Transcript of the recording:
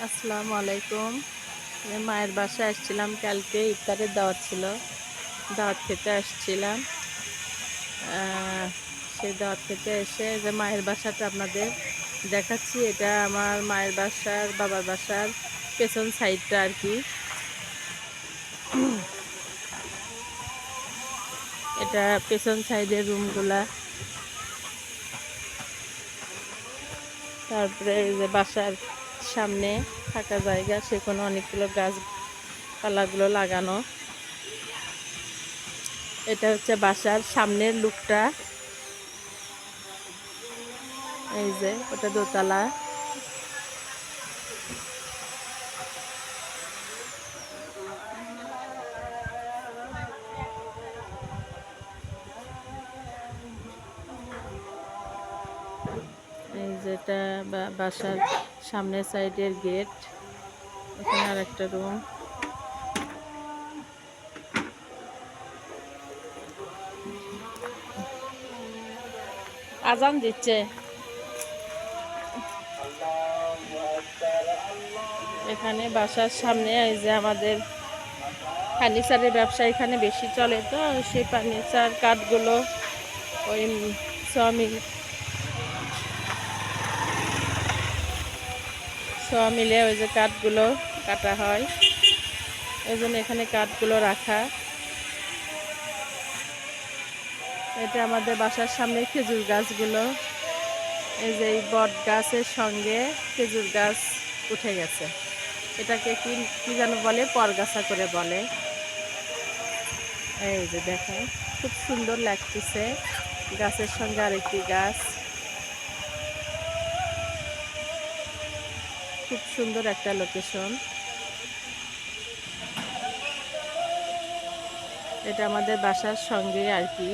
আসসালামু আলাইকুম। মায়ের বাসায় আসছিলাম, কালকে ইফতারের দাওয়াত ছিল, দাওয়াত খেতে আসছিলাম। সেই দাওয়াত খেতে এসে যে মায়ের বাসাটা আপনাদের দেখাচ্ছি। এটা আমার মায়ের বাসার, বাবার বাসার পেছন সাইডটা আর কি। এটা পেছন সাইডের রুমগুলা। তারপরে এই যে বাসার সামনে ফাঁকা জায়গা, সেখানে অনেকগুলো গাছপালাগুলো লাগানো। এটা হচ্ছে বাসার সামনের লুকটা। এই যে ওটা দোতলা। এই যেটা বাসার সামনের সাইডের গেট। এখানে আর একটা রুম। আজান দিচ্ছে। এখানে বাসার সামনে এই যে আমাদের ফার্নিচারের ব্যবসা এখানে বেশি চলে, তো সেই ফার্নিচার কাঠগুলো ওই মিলে ওই যে কাঠগুলো কাটা হয়, ওই জন্য এখানে কাঠগুলো রাখা। এটা আমাদের বাসার সামনে খেজুর গাছগুলো। এই যে এই বট গাছের সঙ্গে খেজুর গাছ উঠে গেছে। এটাকে কি কি যেন বলে, পরগাছা করে বলে। এই যে দেখেন, খুব সুন্দর লাগতেছে। গাছের সঙ্গে আরেকটি গাছ, খুব সুন্দর একটা লোকেশন। এটা আমাদের বাসার সঙ্গে আর কি।